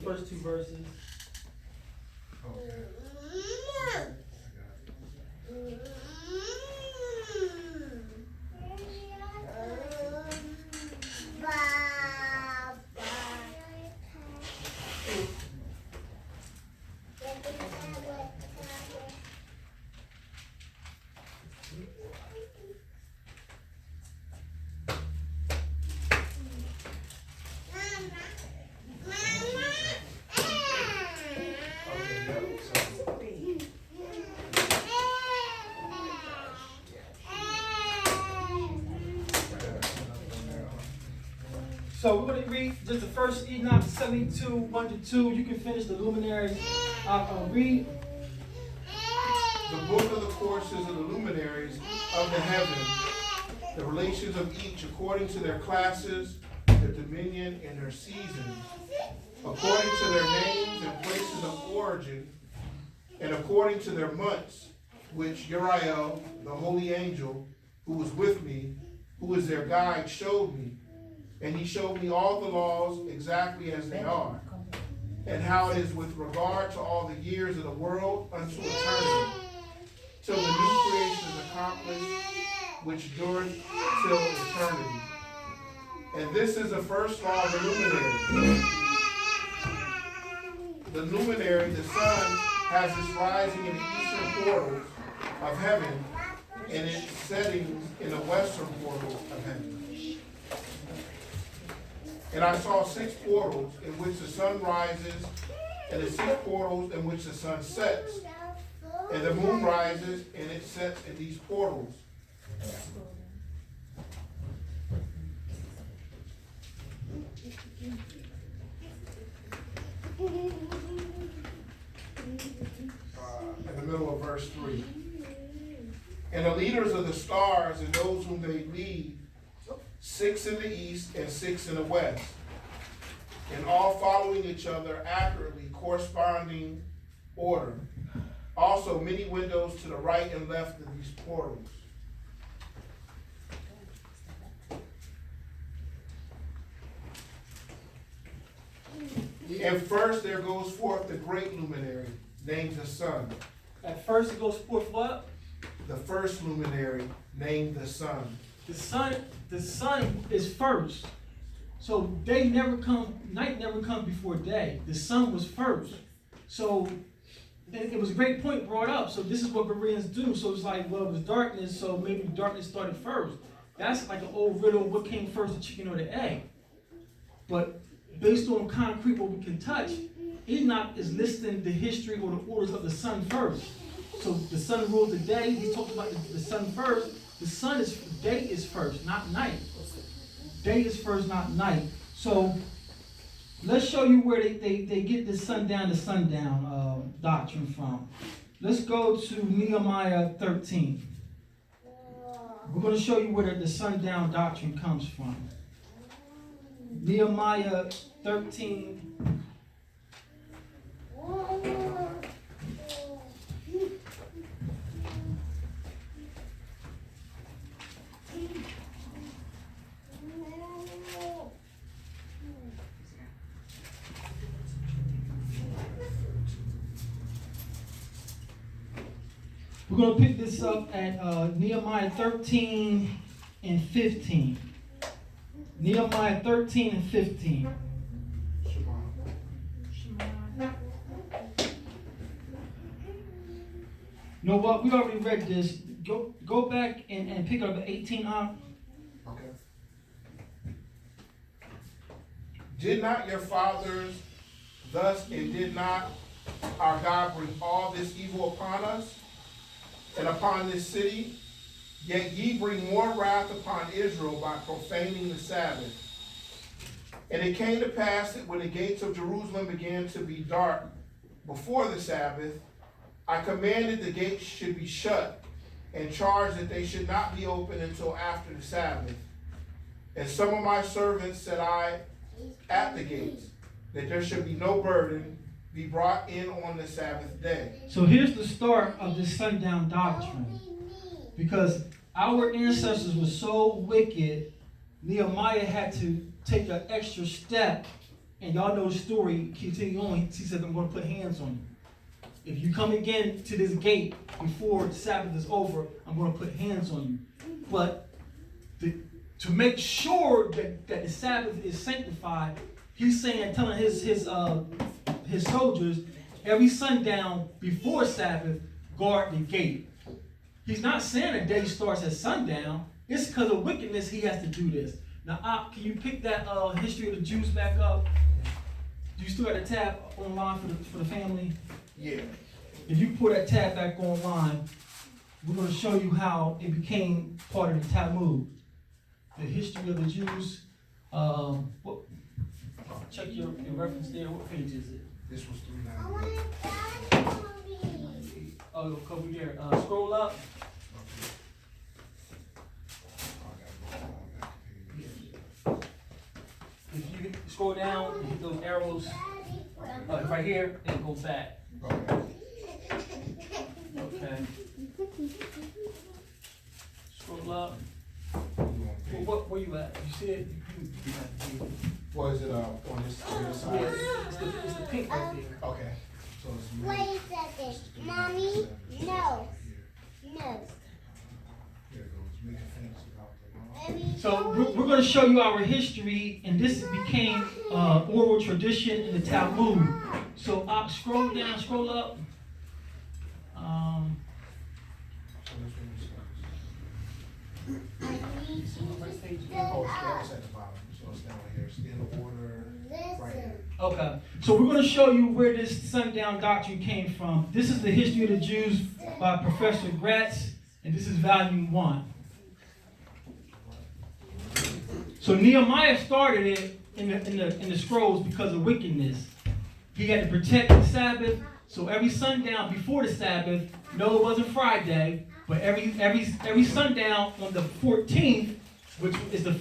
first two verses. Okay. So we're going to read just the first Enoch 72, 1 to 2. You can finish the luminaries. I'll read. The book of the courses of the luminaries of the heaven, the relations of each according to their classes, their dominion, and their seasons, according to their names and places of origin, and according to their months, which Uriel, the holy angel, who was with me, who is their guide, showed me. And he showed me all the laws exactly as they are, and how it is with regard to all the years of the world unto eternity, till the new creation is accomplished, which dureth till eternity. And this is the first law of the luminary. The luminary, the sun, has its rising in the eastern portals of heaven, and its settings in the western portals of heaven. And I saw 6 portals in which the sun rises, and the 6 portals in which the sun sets. And the moon rises, and it sets in these portals. In the middle of verse 3. And the leaders of the stars and those whom they lead, 6 in the east and 6 in the west, and all following each other accurately, corresponding order. Also many windows to the right and left of these portals. And first there goes forth the great luminary, named the sun. At first it goes forth what? The first luminary, named the sun. The sun is first. So day never comes, night never comes before day. The sun was first. So it was a great point brought up. So this is what Bereans do. So it's like, well, it was darkness, so maybe darkness started first. That's like an old riddle, what came first, the chicken or the egg? But based on concrete, what we can touch, Enoch is listing the history or the orders of the sun first. So the sun rules the day. He's talking about the sun first. Day is first, not night. Day is first, not night. So let's show you where they get this sundown to sundown doctrine from. Let's go to Nehemiah 13. We're going to show you where the sundown doctrine comes from. Nehemiah 13. We're going to pick this up at Nehemiah 13 and 15. Nehemiah 13 and 15. You know what? We already read this. Go back and pick up 18 on. Okay. Did not your fathers thus, and did not our God bring all this evil upon us and upon this city? Yet ye bring more wrath upon Israel by profaning the Sabbath. And it came to pass that when the gates of Jerusalem began to be dark before the Sabbath, I commanded the gates should be shut, and charged that they should not be opened until after the Sabbath. And some of my servants said I at the gates, that there should be no burden be brought in on the Sabbath day. So here's the start of this sundown doctrine. Because our ancestors were so wicked, Nehemiah had to take an extra step and y'all know the story, continue on, he said, I'm gonna put hands on you. If you come again to this gate before the Sabbath is over, I'm gonna put hands on you. But to make sure that the Sabbath is sanctified, he's saying, telling his soldiers, every sundown before Sabbath, guard the gate. He's not saying the day starts at sundown. It's because of wickedness he has to do this. Now, can you pick that history of the Jews back up? Do you still got a tab online for the family? Yeah. If you pull that tab back online, we're going to show you how it became part of the Talmud. The history of the Jews. Check your reference there. What page is it? This was 398. Oh, look over there. Scroll up. If you scroll down, you hit those arrows right here, and go back. Okay. Scroll up. Where you at? You see it? What is it on this side? Yeah, it's the pink right there. Okay. So it's Wait a second. Mommy? No. No. So we're going to show you our history, and this became oral tradition in the Talmud. So scroll down, scroll up. Okay, so we're going to show you where this sundown doctrine came from. This is the history of the Jews by Professor Gratz, and this is volume 1. So Nehemiah started it in the scrolls because of wickedness. He had to protect the Sabbath. So every sundown before the Sabbath, no, it wasn't Friday, but every sundown on the 14th, which is the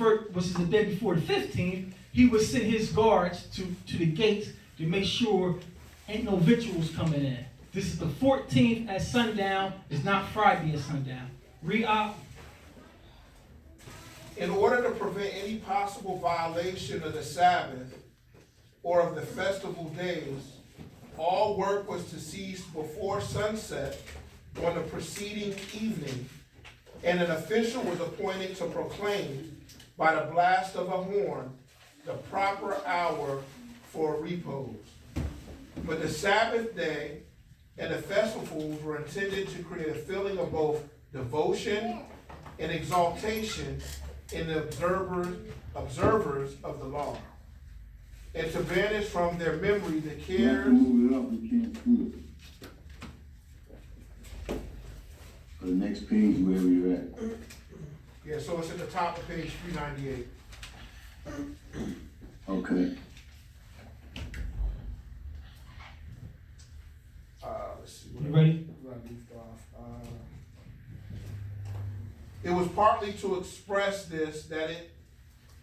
day before the 15th, he would send his guards to the gates to make sure ain't no victuals coming in. This is the 14th at sundown. It's not Friday at sundown. Read. In order to prevent any possible violation of the Sabbath or of the festival days, all work was to cease before sunset on the preceding evening, and an official was appointed to proclaim by the blast of a horn the proper hour for repose. But the Sabbath day and the festivals were intended to create a feeling of both devotion and exaltation in the observers of the law, and to banish from their memory the cares. Move it up, we can't see it. The next page, where we're at. Yeah, so it's at the top of page 398. Okay. Let's see. You ready? It was partly to express this that it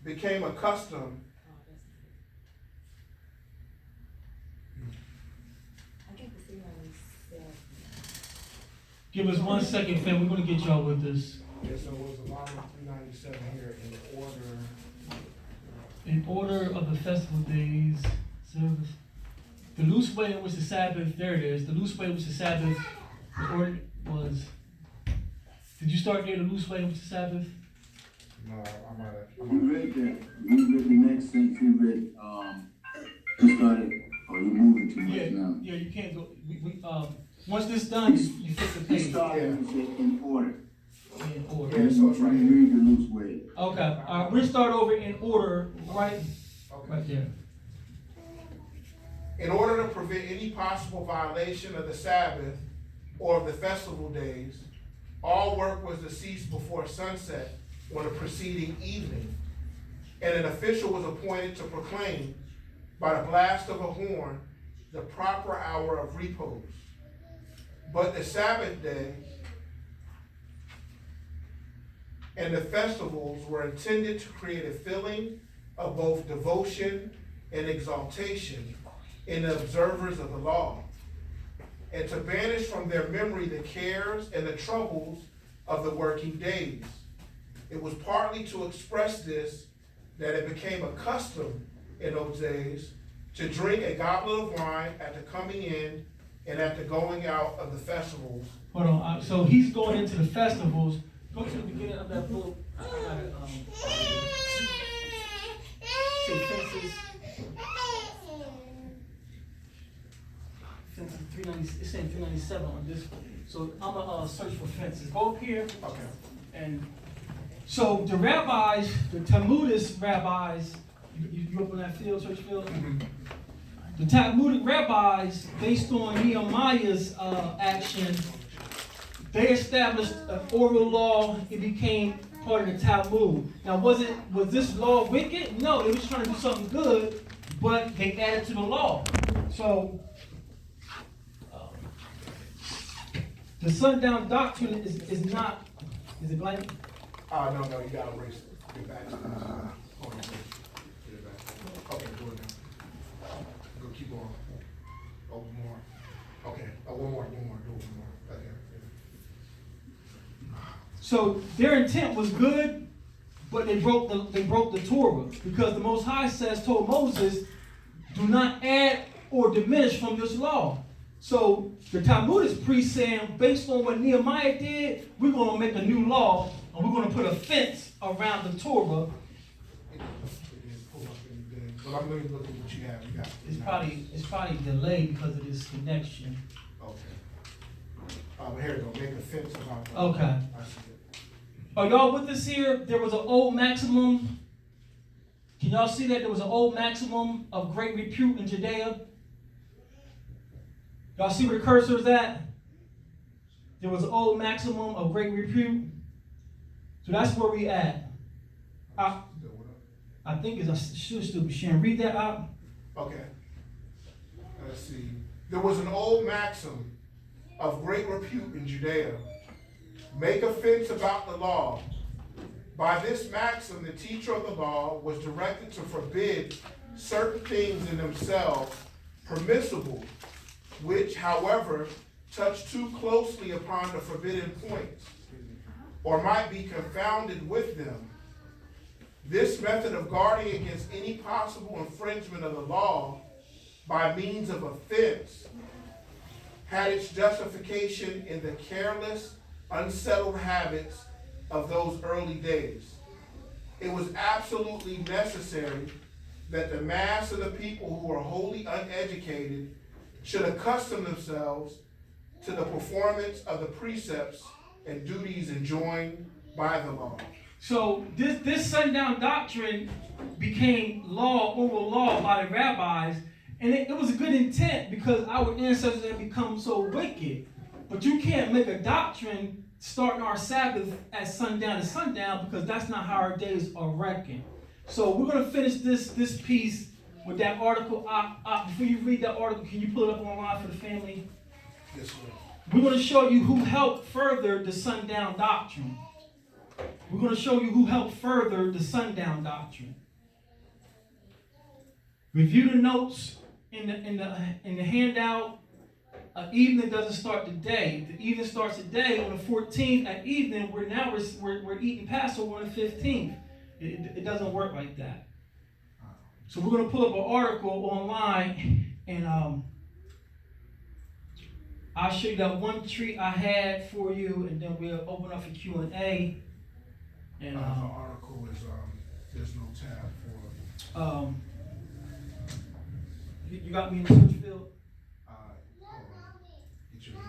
became a custom. Give us 1 second, fam. We're going to get y'all with this. Yeah, so it was a volume 397 here In order of the festival days, service. The loose way in which the Sabbath, there it is. The loose way in which the Sabbath, the order was. Did you start there, the loose way in which the Sabbath? No, You read that. You read the next sentence. You read, you started, or you moving too much now. Yeah, you can't go. Once this done, you flip the You page. started and said in order. In order. Yeah, so it's right here. Read the loose way. Okay, we'll start over in order, right there. In order to prevent any possible violation of the Sabbath or of the festival days, all work was to cease before sunset on the preceding evening, and an official was appointed to proclaim by the blast of a horn the proper hour of repose. But the Sabbath day and the festivals were intended to create a feeling of both devotion and exaltation in the observers of the law, and to banish from their memory the cares and the troubles of the working days. It was partly to express this that it became a custom in those days to drink a goblet of wine at the coming in and at the going out of the festivals. Hold on, so he's going into the festivals. Go to the beginning of that book. I got it, say fences. Fences 390, it's saying 397 on this one. So I'm gonna search for fences. Go up here. Okay. And so the rabbis, the Talmudic rabbis, you up on that field, church field? Mm-hmm. The Talmudic rabbis, based on Nehemiah's action, they established an oral law. It became part of the Talmud. Now, was this law wicked? No, they was trying to do something good, but they added to the law. So the sundown doctrine is not. Is it blank? No, you gotta erase it. Get back to this. Hold on. Get it back. Okay, go ahead now. Go keep on. Oh, more. Okay. One more. Do one more. Okay. So their intent was good, but they broke the Torah, because the Most High told Moses, do not add or diminish from this law. So the Talmudic priest saying, based on what Nehemiah did, we're going to make a new law, and we're going to put a fence around the Torah. Well, I'm going to look at what you have. You got It's probably delayed because of this connection. Okay. Here we go. Make a fence about that. Okay. I see it. Are y'all with us here? There was an old maximum. Can y'all see that? There was an old maximum of great repute in Judea. Y'all see where the cursor is at? There was an old maximum of great repute. So that's where we at. I think I should still be sharing. Read that out. Okay. Let's see. There was an old maxim of great repute in Judea. Make a fence about the law. By this maxim, the teacher of the law was directed to forbid certain things in themselves permissible, which, however, touch too closely upon the forbidden points, or might be confounded with them. This method of guarding against any possible infringement of the law by means of offense had its justification in the careless, unsettled habits of those early days. It was absolutely necessary that the mass of the people who are wholly uneducated should accustom themselves to the performance of the precepts and duties enjoined by the law. So this sundown doctrine became oral law by the rabbis, and it was a good intent because our ancestors had become so wicked. But you can't make a doctrine starting our Sabbath at sundown to sundown, because that's not how our days are reckoned. So we're going to finish this piece with that article. Before you read that article, can you pull it up online for the family? Yes, sir. We're going to show you who helped further the sundown doctrine. We're going to show you who helped further the sundown doctrine. Review the notes in the handout. Evening doesn't start today. The evening starts today on the 14th at evening. We're eating Passover on the 15th. It doesn't work like that. So we're going to pull up an article online, and I'll show you that one treat I had for you, and then we'll open up for Q&A. And the article is there's no tab for. You got me in the search field. Hold on. Get your tab.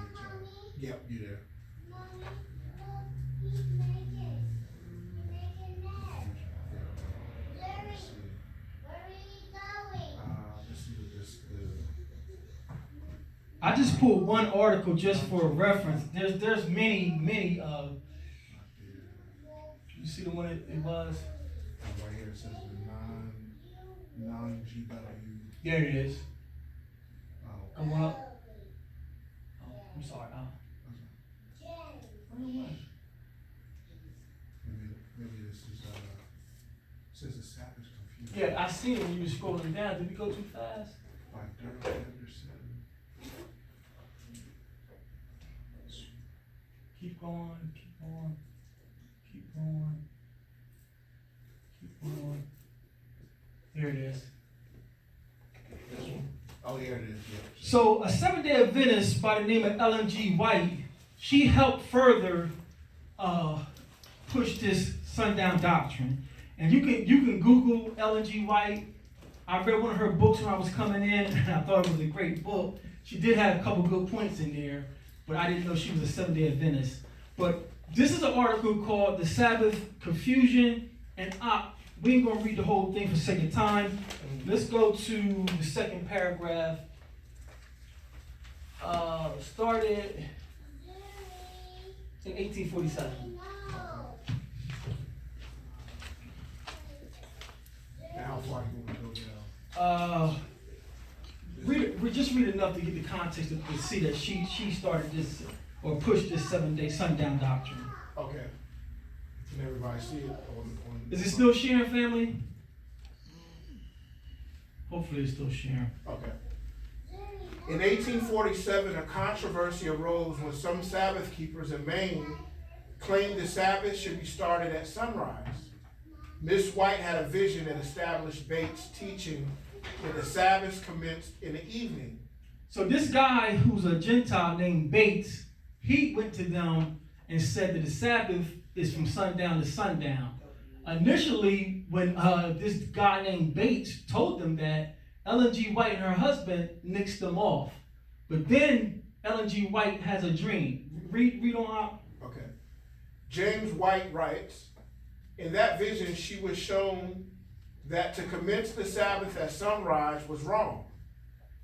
Yep, you there. I just pulled one article just for reference. There's many. You see the one it was? Right here it says the non-GW. There it is. Oh. Come on up. Oh, I'm sorry. Maybe this is says the Sabbath confused. Yeah, I see it when you were scrolling down. Did we go too fast? Like Dirk Anderson. Keep going. There it is. This So a Seventh-day Adventist by the name of Ellen G. White, she helped further push this sundown doctrine. And you can Google Ellen G. White. I read one of her books when I was coming in, and I thought it was a great book. She did have a couple good points in there, but I didn't know she was a Seventh-day Adventist. But this is an article called The Sabbath, Confusion, and we ain't gonna read the whole thing for sake of time. Let's go to the second paragraph. Started in 1847. Now, how far you want to go down? Just read enough to get the context to see that she started this or pushed this 7-day sundown doctrine. Okay. Can everybody see it? Is it still sharing, family? Hopefully it's still sharing. Okay. In 1847, a controversy arose when some Sabbath keepers in Maine claimed the Sabbath should be started at sunrise. Miss White had a vision that established Bates' teaching that the Sabbath commenced in the evening. So this guy who's a Gentile named Bates, he went to them and said that the Sabbath is from sundown to sundown. Initially, when this guy named Bates told them that, Ellen G. White and her husband nixed them off. But then Ellen G. White has a dream. Read on out. Okay. James White writes, in that vision she was shown that to commence the Sabbath at sunrise was wrong.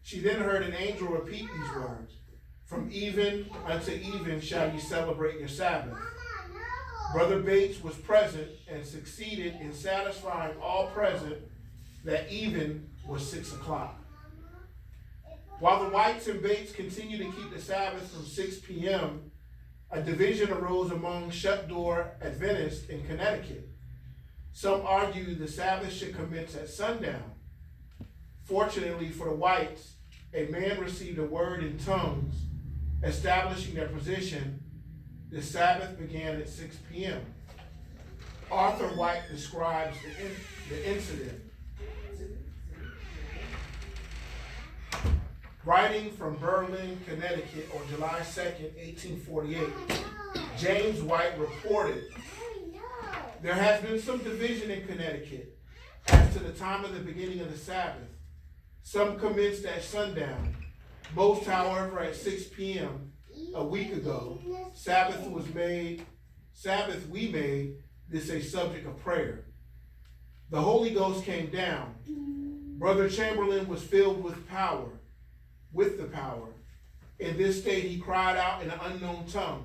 She then heard an angel repeat these words, from even unto even shall you celebrate your Sabbath. Brother Bates was present and succeeded in satisfying all present that even was 6 o'clock. While the Whites and Bates continued to keep the Sabbath from 6 p.m., a division arose among shut-door Adventists in Connecticut. Some argued the Sabbath should commence at sundown. Fortunately for the Whites, a man received a word in tongues establishing their position. The Sabbath began at 6 p.m. Arthur White describes the incident. Writing from Berlin, Connecticut on July 2nd, 1848, James White reported, there has been some division in Connecticut as to the time of the beginning of the Sabbath. Some commenced at sundown. Most, however, at 6 p.m. a week ago. Sabbath we made this a subject of prayer. The Holy Ghost came down. Brother Chamberlain was filled with the power. In this state he cried out in an unknown tongue.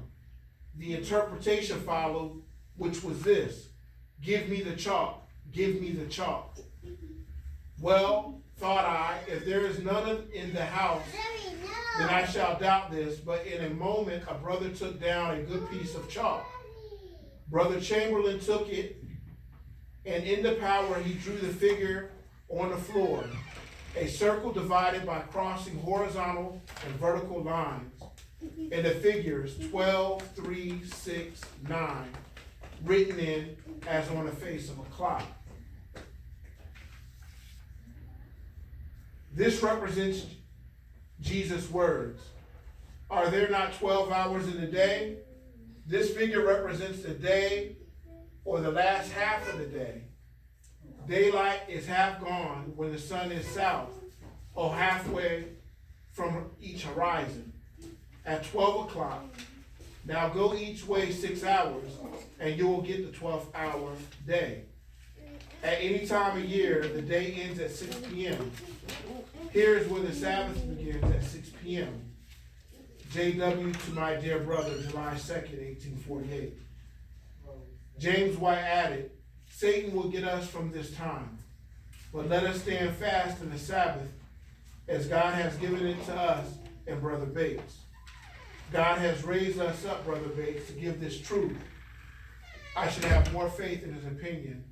The interpretation followed, which was this: give me the chalk, give me the chalk. Well, thought I, if there is none in the house, then I shall doubt this. But in a moment a brother took down a good piece of chalk. Brother Chamberlain took it, and in the power he drew the figure on the floor, a circle divided by crossing horizontal and vertical lines, and the figures 12, 3, 6, 9, written in as on the face of a clock. This represents Jesus' words. Are there not 12 hours in the day? This figure represents the day or the last half of the day. Daylight is half gone when the sun is south, or halfway from each horizon. At 12 o'clock, now go each way 6 hours, and you will get the 12th hour day. At any time of year, the day ends at 6 p.m. Here is when the Sabbath begins at 6 p.m. J.W. to my dear brother, July 2nd, 1848. James White added, Satan will get us from this time, but let us stand fast in the Sabbath as God has given it to us and Brother Bates. God has raised us up, Brother Bates, to give this truth. I should have more faith in his opinion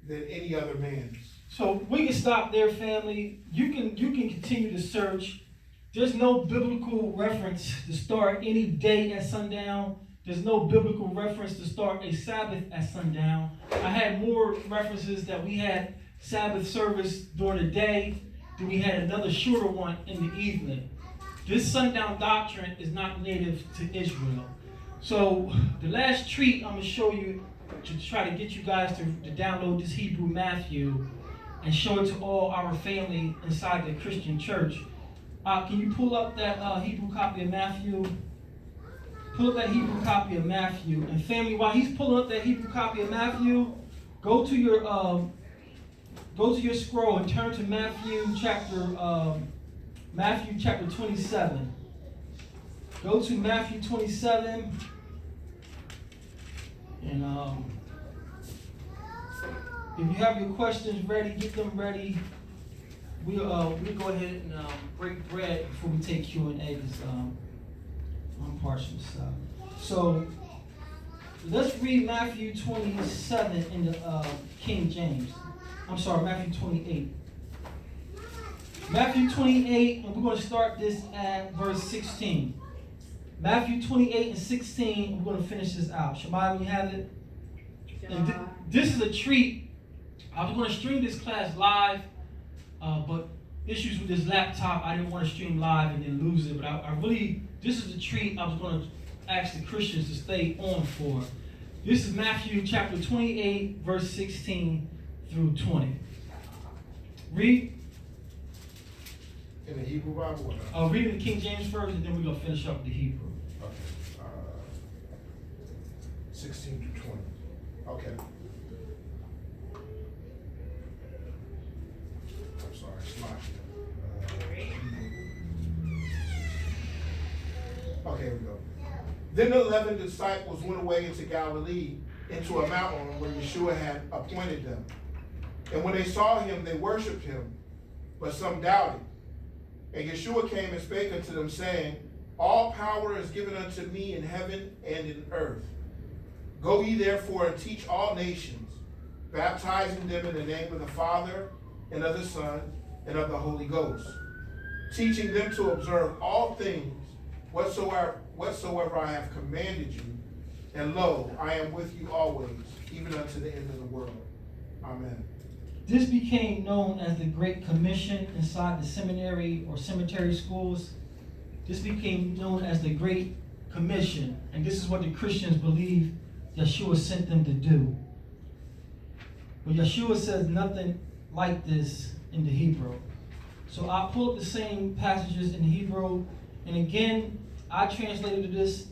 than any other man's. So we can stop there, family. You can continue to search. There's no biblical reference to start any day at sundown. There's no biblical reference to start a Sabbath at sundown. I had more references that we had Sabbath service during the day. Then we had another shorter one in the evening. This sundown doctrine is not native to Israel. So the last treat I'm going to show you to try to get you guys to download this Hebrew Matthew and show it to all our family inside the Christian church. Can you pull up that Hebrew copy of Matthew? Pull up that Hebrew copy of Matthew. And family, while he's pulling up that Hebrew copy of Matthew, go to your scroll and turn to Matthew chapter 27. Go to Matthew 27. And if you have your questions ready, get them ready. We'll go ahead and break bread before we take Q&A. Because I'm partial stuff. So let's read Matthew 27 in the King James. I'm sorry, Matthew 28. Matthew 28, and we're going to start this at verse 16. Matthew 28 and 16, we're going to finish this out. Shemaiah, when you have it? And this is a treat. I was going to stream this class live, but issues with this laptop, I didn't want to stream live and then lose it. But I really, this is a treat I was going to ask the Christians to stay on for. This is Matthew chapter 28, verse 16 through 20. Read. In the Hebrew Bible? Read in the King James first, and then we're going to finish up with the Hebrew. Okay. 16 to 20. Okay. I'm sorry, it's not okay, here we go. Then the 11 disciples went away into Galilee, into a mountain where Yeshua had appointed them. And when they saw him, they worshipped him, but some doubted. And Yeshua came and spake unto them, saying, All power is given unto me in heaven and in earth. Go ye therefore and teach all nations, baptizing them in the name of the Father, and of the Son, and of the Holy Ghost, teaching them to observe all things whatsoever I have commanded you. And lo, I am with you always, even unto the end of the world. Amen. This became known as the Great Commission inside the seminary or cemetery schools. This became known as the Great Commission, and this is what the Christians believe Yeshua sent them to do. But Yeshua says nothing like this in the Hebrew. So I pull up the same passages in the Hebrew, and again, I translated this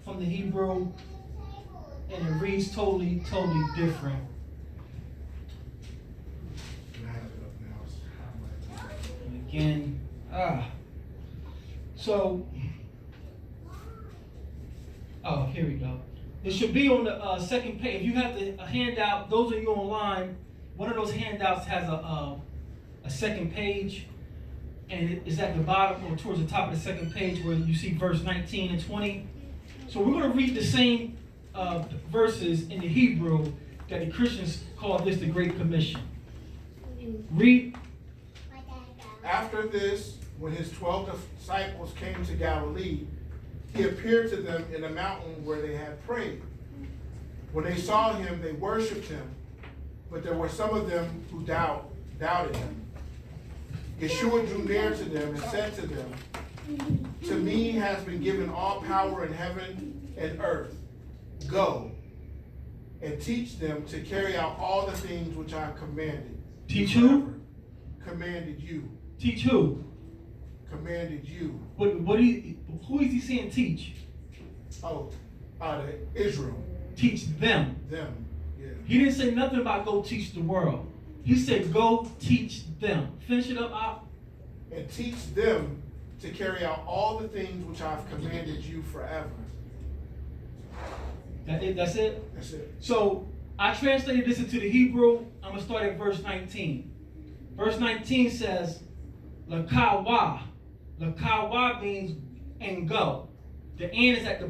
from the Hebrew, and it reads totally different. And again, here we go. It should be on the second page. If you have a handout, those of you online, one of those handouts has a second page, and it's at the bottom or towards the top of the second page where you see verse 19 and 20. So we're going to read the same verses in the Hebrew that the Christians call this the Great Commission. Read. After this, when his 12 disciples came to Galilee, he appeared to them in a mountain where they had prayed. When they saw him, they worshipped him, but there were some of them who doubted him. Yeshua drew near to them and said to them, To me has been given all power in heaven and earth. Go and teach them to carry out all the things which I have commanded. Teach who? Commanded you. Teach who? Commanded you. Who is he saying teach? Israel. Teach them. Them. Yeah. He didn't say nothing about go teach the world. He said go teach them. Finish it up, Op. And teach them to carry out all the things which I have commanded you forever. That's it? That's it. So I translated this into the Hebrew. I'm going to start at verse 19. Verse 19 says, Lakawa. Lakawa means and go. The and is at the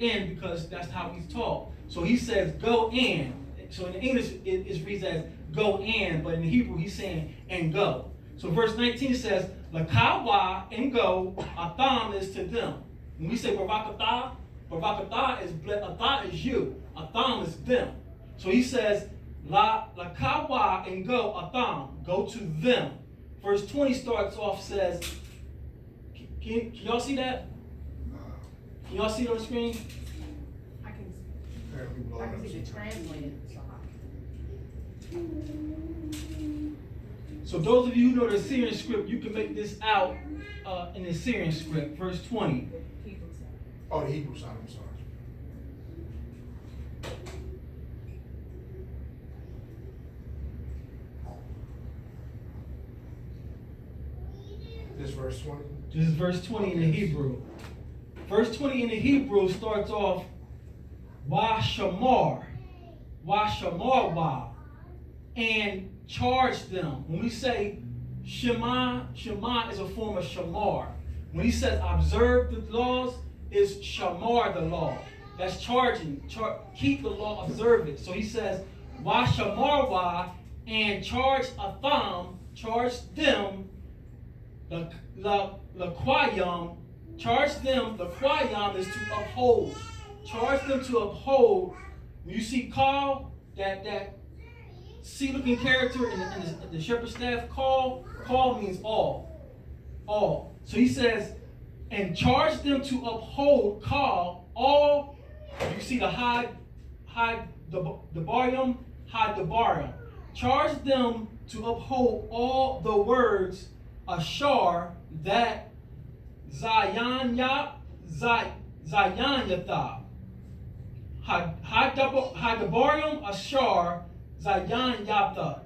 end because that's how he's taught. So he says go and. So in the English it reads as go and, but in the Hebrew he's saying and go. So verse 19 says, Lakawa and go, Atham is to them. When we say Barakatah is you. Atham is them. So he says, Lakawa and go, Atham, go to them. Verse 20 starts off, says, can y'all see that? Can y'all see it on the screen? I can Apparently blowing up see the sometimes. translated side. So those of you who know the Syrian script, you can make this out in the Syrian script. Verse 20. Hebrew side. Oh, the Hebrew side, I'm sorry. This verse 20. This is verse 20 in the Hebrew. Verse 20 in the Hebrew starts off, Wa shamar, and charge them. When we say Shema is a form of shamar. When he says observe the laws, is shamar the law. That's charging. Keep the law, observe it. So he says, Wa shamar and charge atham, charge them, the quayam, charge them, the quayam is to uphold. Charge them to uphold. When you see call, that sea-looking character in the shepherd's staff, call means all. All. So he says, and charge them to uphold, call, all. You see the hide the barium, hide the barium. Charge them to uphold all the words ashar that Zayan Yatha. Hadabarium ashar Zayan Yatha.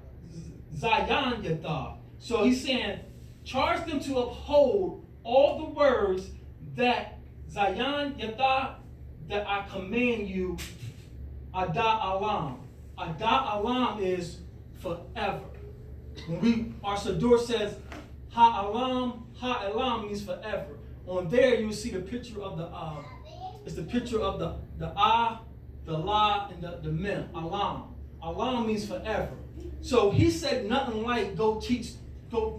So he's saying, charge them to uphold all the words that Zayan Yatha, that I command you, Ada Alam. Ada Alam is forever. When our Sador says Ha-Alam means forever. On there you'll see the picture of it's the picture of the Ah, the La, and the Mem, Alam. Alam means forever. So he said nothing like go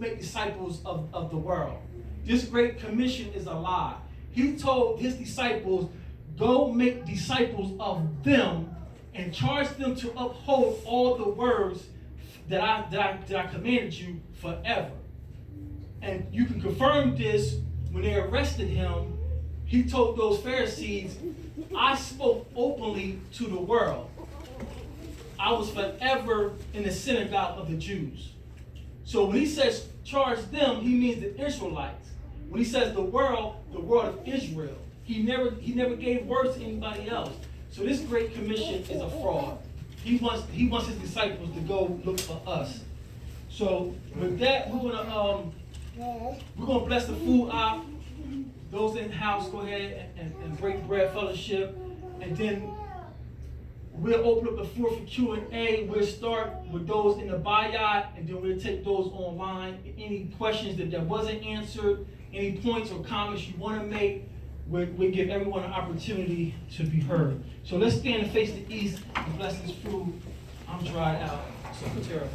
make disciples of the world. This great commission is a lie. He told his disciples, go make disciples of them and charge them to uphold all the words that I commanded you forever. And you can confirm this when they arrested him. He told those Pharisees, I spoke openly to the world. I was forever in the synagogue of the Jews. So when he says charge them, he means the Israelites. When he says the world of Israel. He never gave words to anybody else. So this great commission is a fraud. He wants his disciples to go look for us. So with that, we're gonna bless the food out. Those in the house, go ahead and break bread fellowship, and then we'll open up the floor for Q&A. We'll start with those in the bayat, and then we'll take those online. Any questions that wasn't answered, any points or comments you want to make, we'll give everyone an opportunity to be heard. So let's stand and face the east and bless this food. I'm dried out. So, Patera.